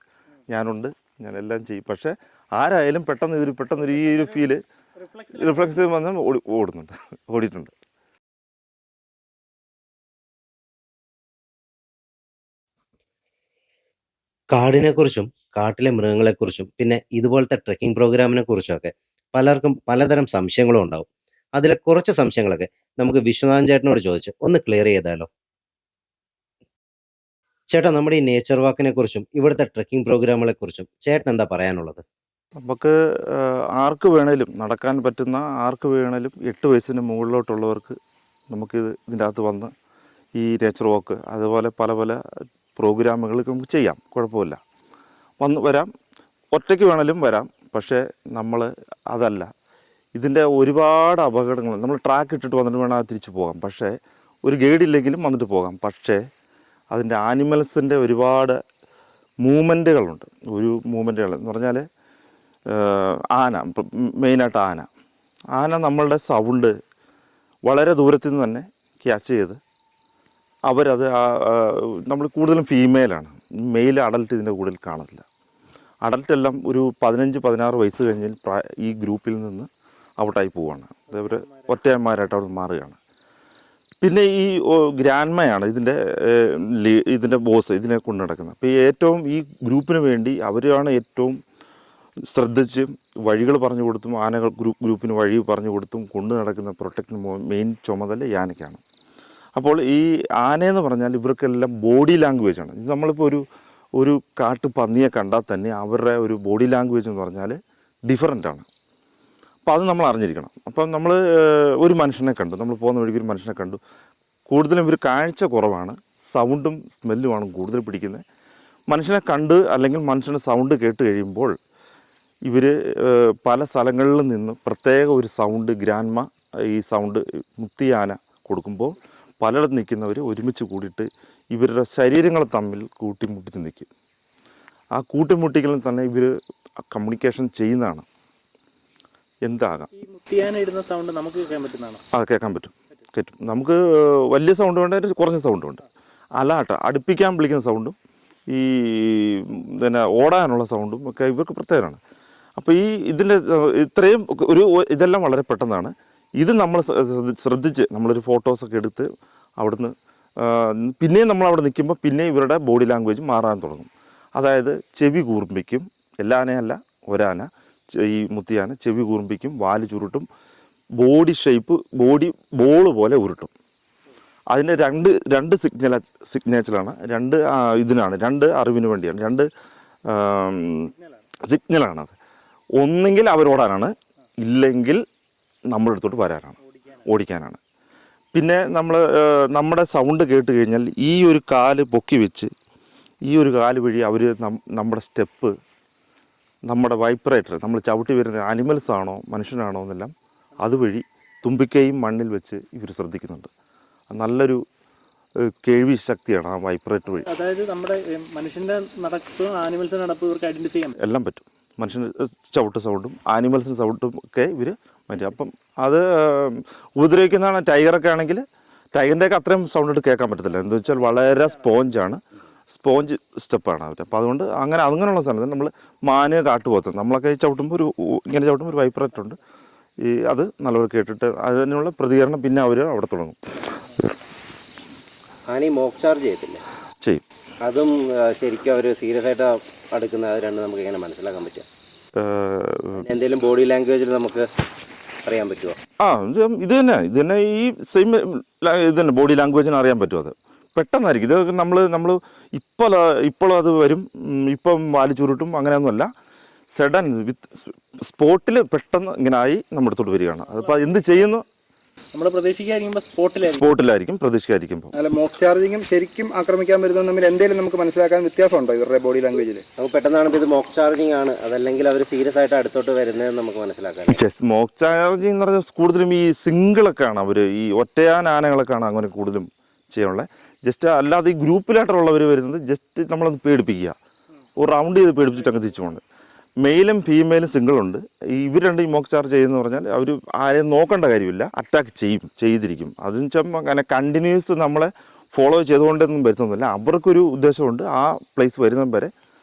A: ഞാനുണ്ട്, ഞാൻ എല്ലാം ചെയ്യും. പക്ഷേ ആരായാലും പെട്ടെന്നൊരു ഈ ഒരു ഫീല് റിഫ്ലക്സ് വന്ന് ഓടിയിട്ടുണ്ട്.
B: കാടിനെക്കുറിച്ചും കാട്ടിലെ മൃഗങ്ങളെക്കുറിച്ചും പിന്നെ ഇതുപോലത്തെ ട്രെക്കിംഗ് പ്രോഗ്രാമിനെ കുറിച്ചൊക്കെ പലർക്കും പലതരം സംശയങ്ങളും ഉണ്ടാവും. അതിലെ കുറച്ച് സംശയങ്ങളൊക്കെ നമുക്ക് വിശ്വനാഥൻ ചേട്ടനോട് ചോദിച്ച് ഒന്ന് ക്ലിയർ ചെയ്താലോ? ചേട്ടാ, നമ്മുടെ ഈ നേച്ചർ വാക്കിനെ കുറിച്ചും ഇവിടുത്തെ ട്രെക്കിംഗ് പ്രോഗ്രാമുകളെ കുറിച്ചും ചേട്ടൻ എന്താ പറയാനുള്ളത്?
A: നമുക്ക് ആർക്ക് വേണേലും നടക്കാൻ പറ്റുന്ന ആർക്ക് വേണേലും 8 വയസ്സിന് മുകളിലോട്ടുള്ളവർക്ക് ഇതിൻ്റെ അകത്ത് വന്ന് ഈ നേച്ചർ വാക്ക് അതുപോലെ പല പല പ്രോഗ്രാമുകൾ നമുക്ക് ചെയ്യാം, കുഴപ്പമില്ല. വരാം, ഒറ്റയ്ക്ക് വേണേലും വരാം. പക്ഷേ നമ്മൾ അതല്ല, ഇതിൻ്റെ ഒരുപാട് അപകടങ്ങൾ, നമ്മൾ ട്രാക്ക് ഇട്ടിട്ട് വന്നിട്ട് വേണം തിരിച്ചു പോകാം. പക്ഷേ ഒരു ഗൈഡ് ഇല്ലെങ്കിലും വന്നിട്ട് പോകാം. പക്ഷേ അതിൻ്റെ ആനിമൽസിൻ്റെ ഒരുപാട് മൂവ്മെൻറ്റുകളുണ്ട്. മൂവ്മെൻറ്റുകൾ എന്ന് പറഞ്ഞാൽ ആന, മെയിനായിട്ട് ആന നമ്മളുടെ സൗണ്ട് വളരെ ദൂരത്തു നിന്ന് തന്നെ ക്യാച്ച് ചെയ്ത് അവരത് നമ്മൾ കൂടുതലും ഫീമെയിലാണ്, മെയിൽ അഡൽട്ട് ഇതിൻ്റെ കൂടുതൽ കാണത്തില്ല. അഡൽട്ടെല്ലാം ഒരു 15-16 വയസ്സ് കഴിഞ്ഞാൽ ഈ ഗ്രൂപ്പിൽ നിന്ന് ഔട്ടായി പോവുകയാണ്. അവർ ഒറ്റയന്മാരായിട്ട് അവിടെ മാറുകയാണ്. പിന്നെ ഈ ഗ്രാൻഡ്മയാണ് ഇതിൻ്റെ ബോസ്, ഇതിനെ കൊണ്ട് നടക്കുന്നത്. അപ്പോൾ ഏറ്റവും ഈ ഗ്രൂപ്പിന് വേണ്ടി അവരാണ് ഏറ്റവും ശ്രദ്ധിച്ച് വഴികൾ പറഞ്ഞു കൊടുത്തും ഗ്രൂപ്പിന് വഴി പറഞ്ഞു കൊടുത്തും കൊണ്ടു നടക്കുന്ന പ്രൊട്ടക്റ്റിന് മെയിൻ ചുമതല ഈ ആനയ്ക്കാണ്. അപ്പോൾ ഈ ആനയെന്ന് പറഞ്ഞാൽ ഇവർക്കെല്ലാം ബോഡി ലാംഗ്വേജാണ്. ഇത് നമ്മളിപ്പോൾ ഒരു കാട്ടുപന്നിയെ കണ്ടാൽ തന്നെ അവരുടെ ഒരു ബോഡി ലാംഗ്വേജ് എന്ന് പറഞ്ഞാൽ ഡിഫറൻ്റാണ്. അപ്പോൾ അത് നമ്മൾ അറിഞ്ഞിരിക്കണം. അപ്പം നമ്മൾ ഒരു മനുഷ്യനെ കണ്ടു, നമ്മൾ പോകുന്ന വഴിക്ക് ഒരു മനുഷ്യനെ കണ്ടു, കൂടുതലും ഇവർ കാഴ്ച കുറവാണ്, സൗണ്ടും സ്മെല്ലുമാണ് കൂടുതൽ പിടിക്കുന്നത്. മനുഷ്യനെ കണ്ട് അല്ലെങ്കിൽ മനുഷ്യൻ്റെ സൗണ്ട് കേട്ട് കഴിയുമ്പോൾ ഇവർ പല സ്ഥലങ്ങളിൽ നിന്ന് പ്രത്യേക ഒരു സൗണ്ട് ഈ സൗണ്ട് മുത്തിയാന കൊടുക്കുമ്പോൾ പലയിടത്ത് നിൽക്കുന്നവർ ഒരുമിച്ച് കൂടിയിട്ട് ഇവരുടെ ശരീരങ്ങൾ തമ്മിൽ കൂട്ടിമുട്ടിച്ച് നിൽക്കും. ആ കൂട്ടിമുട്ടികളിൽ തന്നെ ഇവർ കമ്മ്യൂണിക്കേഷൻ ചെയ്യുന്നതാണ്. എന്താകാം,
C: ഈ മുത്തിയാന ഇടുന്ന സൗണ്ട് നമുക്ക് കേൾക്കാൻ പറ്റുന്നതാണ്.
A: അത് കേൾക്കാൻ പറ്റും. നമുക്ക് വലിയ സൗണ്ട് വേണ്ട, കുറഞ്ഞ സൗണ്ട് ഉണ്ട്. അലാട്ട അടുപ്പിക്കാൻ വിളിക്കുന്ന സൗണ്ടും ഈ പിന്നെ ഓടാനുള്ള സൗണ്ടും ഒക്കെ ഇവർക്ക് പ്രത്യേകമാണ്. അപ്പോൾ ഇതിൻ്റെ ഇത്രയും ഇതെല്ലാം വളരെ പെട്ടെന്നാണ്. ഇത് നമ്മൾ ശ്രദ്ധിച്ച് നമ്മളൊരു ഫോട്ടോസൊക്കെ എടുത്ത് അവിടുന്ന് പിന്നെയും നമ്മൾ അവിടെ നിൽക്കുമ്പോൾ പിന്നെ ഇവരുടെ ബോഡി ലാംഗ്വേജ് മാറാൻ തുടങ്ങും. അതായത് ചെവി കൂർപ്പിക്കും, എല്ലാ ആനയല്ല, ഒരാന ഈ മുത്തിയാന ചെവി കൂർപ്പിക്കും, വാല് ചുരുട്ടും, ബോഡി ഷേപ്പ് ബോഡി ബോള് പോലെ ഉരുട്ടും. അതിൻ്റെ രണ്ട് സിഗ്നേച്ചറാണ്, രണ്ട് അറിവിന് വേണ്ടിയാണ്, രണ്ട് സിഗ്നലാണത്. ഒന്നെങ്കിൽ അവരോടാനാണ്, ഇല്ലെങ്കിൽ നമ്മളെടുത്തോട്ട് വരാനാണ്, ഓടിക്കാനാണ്. പിന്നെ നമ്മുടെ സൗണ്ട് കേട്ട് കഴിഞ്ഞാൽ ഈ ഒരു കാല് പൊക്കി വെച്ച് ഈ ഒരു കാല് വഴി അവർ നമ്മുടെ സ്റ്റെപ്പ്, നമ്മുടെ വൈബ്രേറ്റർ, നമ്മൾ ചവിട്ടി വരുന്ന ആനിമൽസ് ആണോ മനുഷ്യനാണോ എന്നെല്ലാം അതുവഴി തുമ്പിക്കൈയും മണ്ണിൽ വെച്ച് ഇവർ ശ്രദ്ധിക്കുന്നുണ്ട്. നല്ലൊരു കേൾവി ശക്തിയാണ് ആ വൈബ്രേറ്റർ വഴി.
C: അതായത് നമ്മുടെ മനുഷ്യൻ്റെ നടപ്പ് ആനിമൽസിൻ്റെ നടപ്പ് ഇവർക്ക് ഐഡൻറ്റിഫൈ ചെയ്യാൻ
A: എല്ലാം പറ്റും. മനുഷ്യന് ചവിട്ട് സൗണ്ടും ആനിമൽസിന് സൗണ്ടും ഒക്കെ ഇവർ പറ്റും. അപ്പം അത് ഉപദ്രവിക്കുന്നതാണ്. ടൈഗറൊക്കെ ആണെങ്കിൽ ടൈഗറിൻ്റെയൊക്കെ അത്രയും സൗണ്ട് കേൾക്കാൻ പറ്റത്തില്ല. എന്താ വെച്ചാൽ വളരെ സ്പോഞ്ച് സ്റ്റെപ്പാണ് അവർ. അപ്പോൾ അതുകൊണ്ട് അങ്ങനെയുള്ള സ്ഥലത്ത് നമ്മൾ മാന്, കാട്ടുപോത്ത് നമ്മളൊക്കെ ചവിട്ടുമ്പോൾ ഇങ്ങനെ ചവിട്ടുമ്പോൾ ഒരു വൈബ്രേറ്റർ ഉണ്ട്. അത് നല്ലപോലെ കേട്ടിട്ട് അതിനുള്ള പ്രതികരണം പിന്നെ അവർ അവിടെ തുടങ്ങും.
B: ആന മോക്ക് ചാർജ് ചെയ്യത്തില്ലേ?
A: ചെയ്യും.
B: അതും ശരിക്കും അവർ സീരിയസ് ആയിട്ട് അടുക്കുന്ന അത് രണ്ട് നമുക്ക് എങ്ങനെ മനസ്സിലാക്കാൻ പറ്റുക? എന്തെങ്കിലും ബോഡി ലാംഗ്വേജിൽ നമുക്ക് അറിയാൻ പറ്റുമോ?
A: ഇത് തന്നെ ഈ സെയിം ഇത് തന്നെ ബോഡി ലാംഗ്വേജിന് അറിയാൻ പറ്റും. അത് പെട്ടെന്നായിരിക്കും. ഇത് നമ്മൾ ഇപ്പോൾ അത് വരും, ഇപ്പം വാല് ചുരുട്ടും, അങ്ങനെയൊന്നുമല്ല. സഡൻ സ്പോട്ടിൽ പെട്ടെന്ന് ഇങ്ങനെ ആയി നമ്മുടെ അടുത്തോട്ട് വരികയാണ്. അതിപ്പോൾ എന്ത് ചെയ്യുന്നു
C: നമ്മൾ പ്രതീക്ഷിക്കാതിരിക്കുമ്പോൾ
A: സ്പോട്ടിലായിരിക്കും പ്രതീക്ഷിക്കാതിരിക്കുമ്പോൾ.
D: അല്ല, മോക്ക് ചാർജിങ്ങും ശരിക്കും ആക്രമിക്കാൻ വരുന്നതും തമ്മിൽ എന്തെങ്കിലും നമുക്ക് മനസ്സിലാക്കാൻ വ്യത്യാസമുണ്ടോ ഇവരുടെ ബോഡി ലാംഗ്വേജിൽ?
B: നമുക്ക് പെട്ടെന്നാണ് ഇത് മോക്ക് ചാർജിങ് ആണ്, അതല്ലെങ്കിൽ അവർ സീരിയസ് ആയിട്ട് അടുത്തോട്ട് വരുന്നത് നമുക്ക് മനസ്സിലാക്കാൻ.
A: മോക്ക് ചാർജിങ് എന്ന് പറഞ്ഞാൽ കൂടുതലും ഈ സിംഗിളൊക്കെയാണ് അവർ, ഈ ഒറ്റയാൻ ആനകളൊക്കെയാണ് അങ്ങനെ കൂടുതലും ചെയ്യാനുള്ളത്. ജസ്റ്റ് അല്ലാതെ ഈ ഗ്രൂപ്പിലായിട്ടുള്ളവർ വരുന്നത് ജസ്റ്റ് നമ്മളൊന്ന് പേടിപ്പിക്കുക, ഒരു റൗണ്ട് ചെയ്ത് പേടിപ്പിച്ചിട്ട് അങ്ങ് തിരിച്ചു പോകുന്നത്. മെയിലും ഫീമെയിലും സിംഗിളുണ്ട്. ഇവർ രണ്ട് ഈ മോക്ക് ചാർജ് ചെയ്യുന്നതെന്ന് പറഞ്ഞാൽ അവർ ആരെയും നോക്കേണ്ട കാര്യമില്ല, അറ്റാക്ക് ചെയ്തിരിക്കും. അതിന് വെച്ചാൽ അങ്ങനെ കണ്ടിന്യൂസ് നമ്മളെ ഫോളോ ചെയ്തുകൊണ്ടൊന്നും വരുത്തുന്നില്ല. അവർക്കൊരു ഉദ്ദേശമുണ്ട്, ആ പ്ലേസ് വരുന്നത് വരെ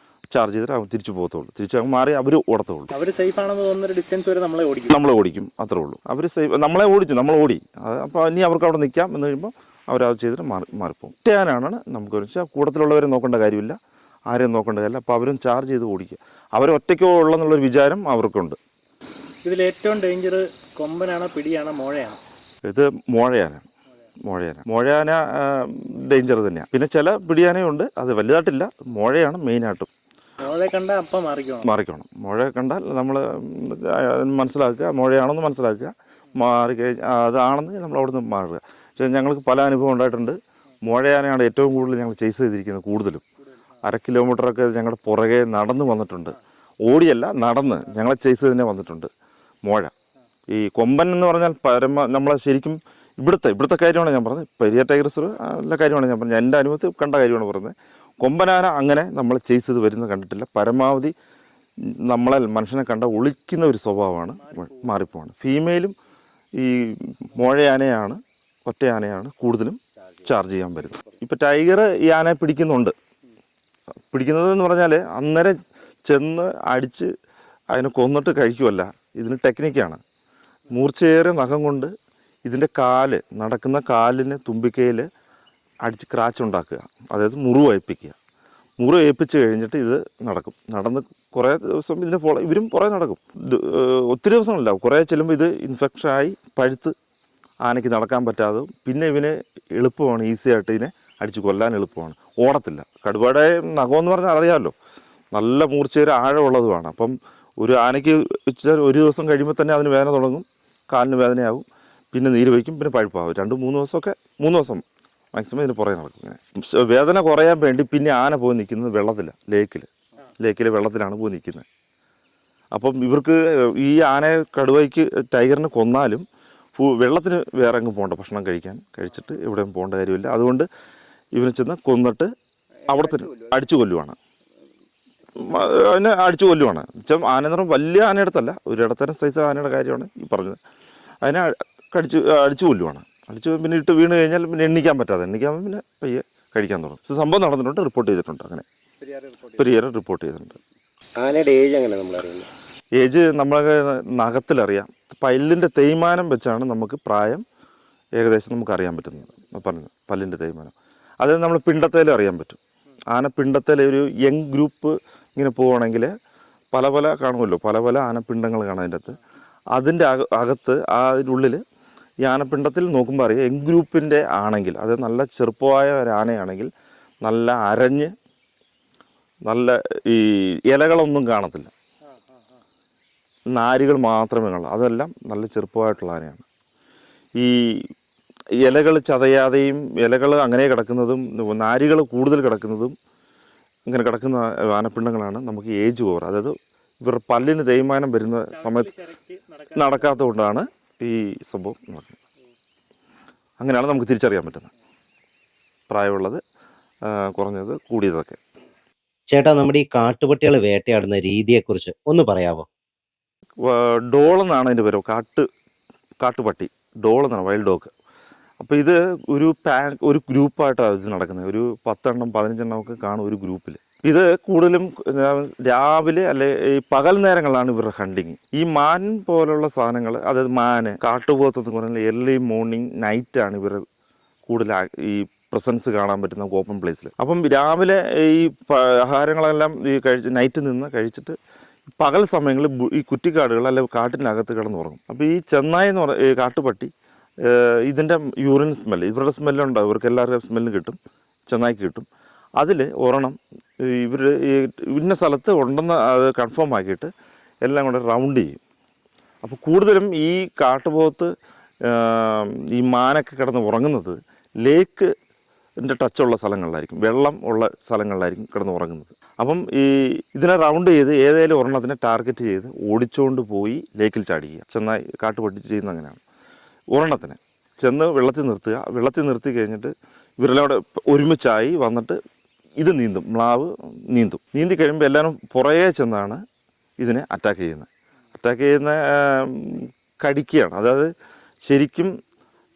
A: ചാർജ് ചെയ്തിട്ട് അവർ തിരിച്ചു പോകത്തുള്ളൂ. തിരിച്ച് മാറി അവർ ഓടത്തുള്ളൂ.
C: അവർ സേഫ് ആണെന്ന് തോന്നുന്ന ഡിസ്റ്റൻസ് വരെ നമ്മളെ ഓടിക്കും.
A: അത്രേ ഉള്ളൂ. അവർ സേഫ് നമ്മളെ ഓടിച്ചു, നമ്മൾ ഓടി. അപ്പോൾ ഇനി അവർക്ക് അവിടെ നിൽക്കാം എന്ന് കഴിയുമ്പോൾ അവരത് ചെയ്തിട്ട് മാറിപ്പോകും. ഒറ്റയാനാണ് നമുക്ക് വെച്ചാൽ കൂട്ടത്തിലുള്ളവരെ നോക്കേണ്ട കാര്യമില്ല, ആരെയും നോക്കേണ്ട കാര്യമില്ല. അപ്പോൾ അവരും ചാർജ് ചെയ്ത് ഓടിക്കുക. അവർ ഒറ്റയ്ക്കോ ഉള്ളെന്നുള്ളൊരു വിചാരം അവർക്കുണ്ട്.
C: ഇതിൽ ഏറ്റവും ഡേഞ്ചർ കൊമ്പനാണോ പിടിയാണോ മോഴയാണോ?
A: ഇത് മോഴയാനാണ്. മോഴയാന ഡേഞ്ചർ തന്നെയാണ്. പിന്നെ ചില പിടിയാനയുണ്ട്, അത് വലുതായിട്ടില്ല. മോഴയാണ് മെയിനായിട്ടും.
C: മോഴയെ കണ്ടാൽ അപ്പം മാറിക്കണം.
A: മോഴയെ കണ്ടാൽ നമ്മൾ മനസ്സിലാക്കുക, മോഴയാണെന്ന് മനസ്സിലാക്കുക. അതാണെന്ന് നമ്മൾ അവിടെ നിന്ന് മാറുക. ഞങ്ങൾക്ക് പല അനുഭവം ഉണ്ടായിട്ടുണ്ട്. മോഴയാനയാണ് ഏറ്റവും കൂടുതൽ ഞങ്ങൾ ചേസ് ചെയ്തിരിക്കുന്നത്. കൂടുതലും 1/2 കിലോമീറ്ററൊക്കെ ഞങ്ങളുടെ പുറകെ നടന്ന് വന്നിട്ടുണ്ട്. ഓടിയല്ല, നടന്ന് ഞങ്ങളെ ചേസ് തന്നെ വന്നിട്ടുണ്ട് മോഴ. ഈ കൊമ്പൻ എന്ന് പറഞ്ഞാൽ നമ്മളെ ശരിക്കും ഇവിടുത്തെ കാര്യമാണ് ഞാൻ പറഞ്ഞത്. പെരിയ ടൈഗർ എല്ലാ കാര്യമാണ് ഞാൻ പറഞ്ഞത്. എൻ്റെ അനുഭവത്തിൽ കണ്ട കാര്യമാണ് പറഞ്ഞത്. കൊമ്പനാന അങ്ങനെ നമ്മൾ ചേസ് ചെയ്ത് വരുന്നത് കണ്ടിട്ടില്ല. പരമാവധി നമ്മളെ മനുഷ്യനെ കണ്ട ഒളിക്കുന്ന ഒരു സ്വഭാവമാണ്, മാറിപ്പോവാണ്. ഫീമെയിലും ഈ മോഴയാനയാണ്, ഒറ്റയാനയാണ് കൂടുതലും ചാർജ് ചെയ്യാൻ വരുന്നത്. ഇപ്പോൾ ടൈഗർ ഈ ആനയെ പിടിക്കുന്നതെന്ന് പറഞ്ഞാൽ അന്നേരം ചെന്ന് അടിച്ച് അതിനെ കൊന്നിട്ട് കഴിക്കുമല്ല. ഇതിന് ടെക്നിക്കാണ്. മൂർച്ചയേറിയ നഖം കൊണ്ട് ഇതിൻ്റെ നടക്കുന്ന കാലിന് തുമ്പിക്കയിൽ അടിച്ച് ക്രാച്ച് ഉണ്ടാക്കുക, അതായത് മുറിവ് ഏൽപ്പിച്ച് കഴിഞ്ഞിട്ട് ഇത് നടന്ന് കുറേ ദിവസം ഇതിനെ ഇവരും കുറേ നടക്കും. ഒത്തിരി ദിവസങ്ങളില്ല, കുറേ ചെല്ലുമ്പോൾ ഇത് ഇൻഫെക്ഷനായി പഴുത്ത് ആനയ്ക്ക് നടക്കാൻ പറ്റാതെ, പിന്നെ ഇവന് എളുപ്പമാണ്, ഈസി ആയിട്ട് ഇതിനെ അടിച്ച് കൊല്ലാൻ എളുപ്പമാണ്. ഓടത്തില്ല. കടുവയുടെ നഖമെന്ന് പറഞ്ഞാൽ അറിയാമല്ലോ, നല്ല മൂർച്ചയേറിയ ആഴമുള്ളതുമാണ്. അപ്പം ഒരു ആനയ്ക്ക് വെച്ചാൽ ഒരു ദിവസം കഴിയുമ്പോൾ തന്നെ അതിന് വേദന തുടങ്ങും, കാലിന് വേദനയാകും, പിന്നെ നീര് വയ്ക്കും, പിന്നെ പഴുപ്പാകും. 3 ദിവസം മാക്സിമം ഇതിന് പുറകെ നടക്കും. ഇങ്ങനെ വേദന കുറയാൻ വേണ്ടി പിന്നെ ആന പോയി നിൽക്കുന്നത് ലേക്കിലെ വെള്ളത്തിലാണ് പോയി നിൽക്കുന്നത്. അപ്പം ഇവർക്ക് ഈ ആനയെ ടൈഗറിന് കൊന്നാലും വെള്ളത്തിന് വേറെ അങ്ങ് പോകണ്ട, ഭക്ഷണം കഴിച്ചിട്ട് എവിടെയും പോകേണ്ട കാര്യമില്ല. അതുകൊണ്ട് ഇവനെ ചെന്ന് കൊന്നിട്ട് അവിടത്തിന് അടിച്ചു കൊല്ലുവാണ്. വെച്ചാൽ ആന എന്ന് പറഞ്ഞാൽ വലിയ ആനയടുത്തല്ല, ഒരു ഇടത്തരം സൈസ് ആനയുടെ കാര്യമാണ് ഈ പറഞ്ഞത്. അതിനെ അടിച്ചു കൊല്ലുവാണ്. പിന്നെ ഇട്ട് വീണ് കഴിഞ്ഞാൽ പിന്നെ എണ്ണിക്കാൻ പിന്നെ പയ്യെ കഴിക്കാൻ തുടങ്ങും. സംഭവം നടന്നിട്ടുണ്ട്, റിപ്പോർട്ട് ചെയ്തിട്ടുണ്ട്. അങ്ങനെ പെരിയാറ് റിപ്പോർട്ട് ചെയ്തിട്ടുണ്ട്.
B: ആനയുടെ ഏജ് എങ്ങനെ നമ്മൾ അറിയുന്നത്?
A: ഏജ് നമ്മളെ നഖത്തിലറിയാം. പല്ലിൻ്റെ തേയ്മാനം വെച്ചാണ് നമുക്ക് പ്രായം ഏകദേശം നമുക്ക് അറിയാൻ പറ്റുന്നത്. പറഞ്ഞത് പല്ലിൻ്റെ തേയ്മാനം, അതായത് നമ്മൾ പിണ്ടത്തേലും അറിയാൻ പറ്റും. ആന പിണ്ടത്തേലെ ഒരു യങ് ഗ്രൂപ്പ് ഇങ്ങനെ പോവുകയാണെങ്കിൽ പല കാണുമല്ലോ, പല ആനപ്പിണ്ടങ്ങൾ കാണാം അതിൻ്റെ അകത്ത് അതിനുള്ളിൽ ഈ ആനപ്പിണ്ടത്തിൽ നോക്കുമ്പോൾ അറിയാം. യങ് ഗ്രൂപ്പിൻ്റെ ആണെങ്കിൽ, അതായത് നല്ല ചെറുപ്പമായ ഒരു ആനയാണെങ്കിൽ നല്ല അരഞ്ഞ് നല്ല ഈ ഇലകളൊന്നും കാണത്തില്ല, നാരുകൾ മാത്രമേ കാണൂ. അതെല്ലാം നല്ല ചെറുപ്പമായിട്ടുള്ള ആനയാണ്. ഈ ഇലകൾ ചതയാതെയും ഇലകൾ അങ്ങനെ കിടക്കുന്നതും നാരുകൾ കൂടുതൽ കിടക്കുന്നതും ഇങ്ങനെ കിടക്കുന്ന ആനപ്പിണ്ടങ്ങളാണ് നമുക്ക് ഏജ് ഓവർ, അതായത് ഇവരുടെ പല്ലിന് തേയ്മാനം വരുന്ന സമയത്ത് നടക്കാത്തത് കൊണ്ടാണ് ഈ സംഭവം നടക്കുന്നത്. അങ്ങനെയാണ് നമുക്ക് തിരിച്ചറിയാൻ പറ്റുന്നത് പ്രായമുള്ളത്, കുറഞ്ഞത്, കൂടിയതൊക്കെ.
B: ചേട്ടാ, നമ്മുടെ ഈ കാട്ടുപട്ടികൾ വേട്ടയാടുന്ന രീതിയെക്കുറിച്ച് ഒന്ന് പറയാമോ?
A: ഡോളെന്നാണ് അതിൻ്റെ പേര്, കാട്ടുപട്ടി, ഡോളെന്നാണ്, വൈൽഡ് ഡോഗ്. അപ്പോൾ ഇത് ഒരു ഗ്രൂപ്പായിട്ടാണ് ഇത് നടക്കുന്നത്. ഒരു 10 എണ്ണം 15 എണ്ണം ഒക്കെ കാണും ഒരു ഗ്രൂപ്പിൽ. ഇത് കൂടുതലും രാവിലെ അല്ലെ ഈ പകൽ നേരങ്ങളിലാണ് ഇവരുടെ ഹണ്ടിങ്. ഈ മാൻ പോലുള്ള സാധനങ്ങൾ, അതായത് മാന്, കാട്ടുപോത്തെന്ന് പറഞ്ഞാൽ എർലി മോർണിംഗ് നൈറ്റാണ് ഇവർ കൂടുതൽ ഈ പ്രസൻസ് കാണാൻ പറ്റുന്ന ഓപ്പൺ പ്ലേസിൽ. അപ്പം രാവിലെ ഈ ആഹാരങ്ങളെല്ലാം ഈ നൈറ്റ് നിന്ന് കഴിച്ചിട്ട് പകൽ സമയങ്ങളിൽ ഈ കുറ്റിക്കാടുകൾ അല്ലെങ്കിൽ കാട്ടിനകത്ത് കിടന്നുറങ്ങും. അപ്പോൾ ഈ ചെന്നായി എന്ന് ഈ കാട്ടുപട്ടി ഇതിൻ്റെ യൂറിൻ സ്മെല്ല്, ഇവരുടെ സ്മെല്ലുണ്ടാവും, ഇവർക്ക് എല്ലാവരുടെയും സ്മെല്ലും കിട്ടും, ചെന്നായിക്ക് കിട്ടും. അതിൽ ഒരെണ്ണം ഇവർ ഈ ഇന്ന സ്ഥലത്ത് ഉണ്ടെന്ന് അത് കൺഫേം ആക്കിയിട്ട് എല്ലാം കൂടെ റൗണ്ട് ചെയ്യും. അപ്പോൾ കൂടുതലും ഈ കാട്ടുപോത്ത് ഈ മാനൊക്കെ കിടന്ന് ഉറങ്ങുന്നത് ലേക്കിൻ്റെ ടച്ചുള്ള സ്ഥലങ്ങളിലായിരിക്കും, വെള്ളം ഉള്ള സ്ഥലങ്ങളിലായിരിക്കും കിടന്ന് ഉറങ്ങുന്നത്. അപ്പം ഇതിനെ റൗണ്ട് ചെയ്ത് ഏതെങ്കിലും ഒരെണ്ണത്തിനെ ടാർഗറ്റ് ചെയ്ത് ഓടിച്ചുകൊണ്ട് പോയി ലേക്കിൽ ചാടിക്കുക. ചെന്നായി കാട്ടുപട്ടി ചെയ്യുന്ന അങ്ങനെയാണ്. ഒരെണ്ണത്തിനെ ചെന്ന് വെള്ളത്തിൽ നിർത്തി കഴിഞ്ഞിട്ട് ഇവരെല്ലാം കൂടെ ഒരുമിച്ചായി വന്നിട്ട് ഇത് നീന്തും, മ്ലാവ് നീന്തി കഴിയുമ്പോൾ എല്ലാവരും പുറകെ ചെന്നാണ് ഇതിനെ അറ്റാക്ക് ചെയ്യുന്ന കടിക്കുകയാണ്. അതായത് ശരിക്കും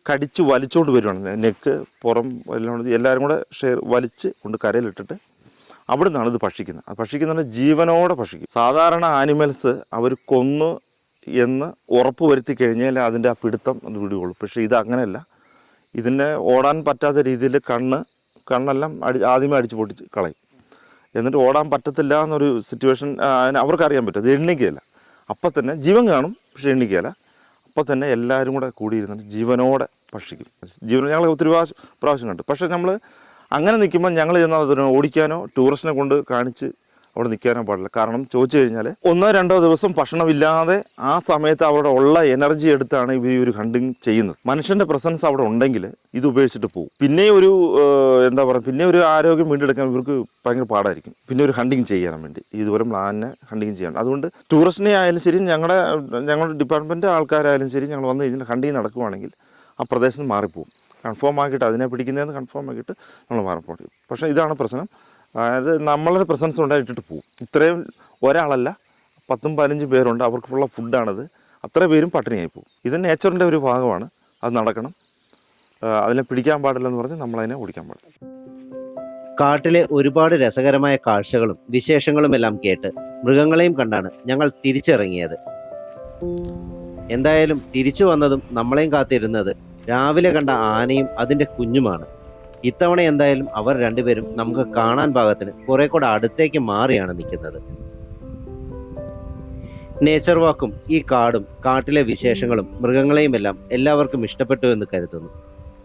A: കടിച്ച് വലിച്ചുകൊണ്ട് വരുവാണ്. നെക്ക് പുറം എല്ലാം എല്ലാവരും കൂടെ വലിച്ച് കൊണ്ട് കരയിലിട്ടിട്ട് അവിടെ നിന്നാണ് ഇത് ഭക്ഷിക്കുന്നത്. അത് ഭക്ഷിക്കുന്നത് ജീവനോടെ ഭക്ഷിക്കും. സാധാരണ ആനിമൽസ് അവർ കൊന്നു എന്ന് ഉറപ്പ് വരുത്തി കഴിഞ്ഞാൽ അതിൻ്റെ ആ പിടുത്തം അത് വിടുകയുള്ളൂ. പക്ഷേ ഇത് അങ്ങനെയല്ല. ഇതിനെ ഓടാൻ പറ്റാത്ത രീതിയിൽ കണ്ണെല്ലാം ആദ്യമേ അടിച്ച് പൊട്ടിച്ച് കളയും. എന്നിട്ട് ഓടാൻ പറ്റത്തില്ല എന്നൊരു സിറ്റുവേഷൻ അവർക്കറിയാൻ പറ്റും. അത് എണ്ണിക്കുകയില്ല. അപ്പം തന്നെ ജീവൻ കാണും, പക്ഷേ എണ്ണിക്കുകയില്ല. അപ്പം തന്നെ എല്ലാവരും കൂടെ കൂടിയിരുന്നിട്ട് ജീവനോടെ ഭക്ഷിക്കും. ഞങ്ങൾ ഒത്തിരി പ്രാവശ്യം കണ്ടു. പക്ഷേ നമ്മൾ അങ്ങനെ നിൽക്കുമ്പോൾ ഞങ്ങൾ ചെന്നാൽ അതിനെ ഓടിക്കാനോ ടൂറിസ്റ്റിനെ കൊണ്ട് കാണിച്ച് അവിടെ നിൽക്കാനോ പാടില്ല. കാരണം ചോദിച്ചു കഴിഞ്ഞാൽ 1-2 ദിവസം ഭക്ഷണമില്ലാതെ ആ സമയത്ത് അവിടെ ഉള്ള എനർജി എടുത്താണ് ഇവർ ഒരു ഹണ്ടിങ് ചെയ്യുന്നത്. മനുഷ്യൻ്റെ പ്രസൻസ് അവിടെ ഉണ്ടെങ്കിൽ ഇത് ഉപയോഗിച്ചിട്ട് പോകും. പിന്നെ പിന്നെ ഒരു ആരോഗ്യം വീണ്ടെടുക്കാൻ ഇവർക്ക് ഭയങ്കര പാടായിരിക്കും. പിന്നെ ഒരു ഹണ്ടിങ് ചെയ്യാൻ വേണ്ടി ഇതുപോലെ മ്ലാവിനെ ഹണ്ടിങ് ചെയ്യണം. അതുകൊണ്ട് ടൂറിസ്റ്റിനെ ആയാലും ശരി, ഞങ്ങളുടെ ഡിപ്പാർട്ട്മെൻറ്റ് ആൾക്കാരായാലും ശരി, ഞങ്ങൾ വന്നു കഴിഞ്ഞാൽ ഹണ്ടിങ് നടക്കുവാണെങ്കിൽ ആ പ്രദേശത്ത് മാറിപ്പോവും. കൺഫേം ആക്കിയിട്ട് അതിനെ പിടിക്കുന്നതെന്ന് കൺഫേം ആക്കിയിട്ട് നമ്മൾ മാറിപ്പോകും. പക്ഷേ ഇതാണ് പ്രശ്നം. അതായത് നമ്മളുടെ പ്രസൻസ് ഉണ്ടായിട്ടിട്ട് പോകും. ഇത്രയും ഒരാളല്ല, 10-15 പേരുണ്ട്. അവർക്കുള്ള ഫുഡാണത്. അത്ര പേരും പട്ടിണിയായി പോകും. ഇത് നേച്ചറിൻ്റെ ഒരു ഭാഗമാണ്. അത് നടക്കണം. അതിനെ പിടിക്കാൻ പാടില്ലെന്ന് പറഞ്ഞ് നമ്മളതിനെ ഓടിക്കാൻ പാടില്ല.
B: കാട്ടിലെ ഒരുപാട് രസകരമായ കാഴ്ചകളും വിശേഷങ്ങളും എല്ലാം കേട്ട് മൃഗങ്ങളെയും കണ്ടാണ് ഞങ്ങൾ തിരിച്ചിറങ്ങിയത്. എന്തായാലും തിരിച്ചു വന്നതും നമ്മളെയും കാത്തിരുന്നത് രാവിലെ കണ്ട ആനയും അതിൻ്റെ കുഞ്ഞുമാണ്. ഇത്തവണ എന്തായാലും അവർ രണ്ടുപേരും നമുക്ക് കാണാൻ പാകത്തിന് കുറെ കൂടെ അടുത്തേക്ക് മാറിയാണ് നിൽക്കുന്നത്. നേച്ചർ വാക്കും ഈ കാടും കാട്ടിലെ വിശേഷങ്ങളും മൃഗങ്ങളെയും എല്ലാം എല്ലാവർക്കും ഇഷ്ടപ്പെട്ടു എന്ന് കരുതുന്നു.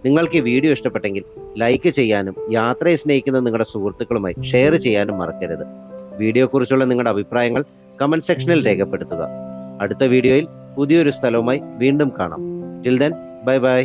B: നിങ്ങൾക്ക് ഈ വീഡിയോ ഇഷ്ടപ്പെട്ടെങ്കിൽ ലൈക്ക് ചെയ്യാനും യാത്രയെ സ്നേഹിക്കുന്ന നിങ്ങളുടെ സുഹൃത്തുക്കളുമായി ഷെയർ ചെയ്യാനും മറക്കരുത്. വീഡിയോയെക്കുറിച്ചുള്ള നിങ്ങളുടെ അഭിപ്രായങ്ങൾ കമൻറ്റ് സെക്ഷനിൽ രേഖപ്പെടുത്തുക. അടുത്ത വീഡിയോയിൽ പുതിയൊരു സ്ഥലവുമായി വീണ്ടും കാണാം. Till then, bye bye.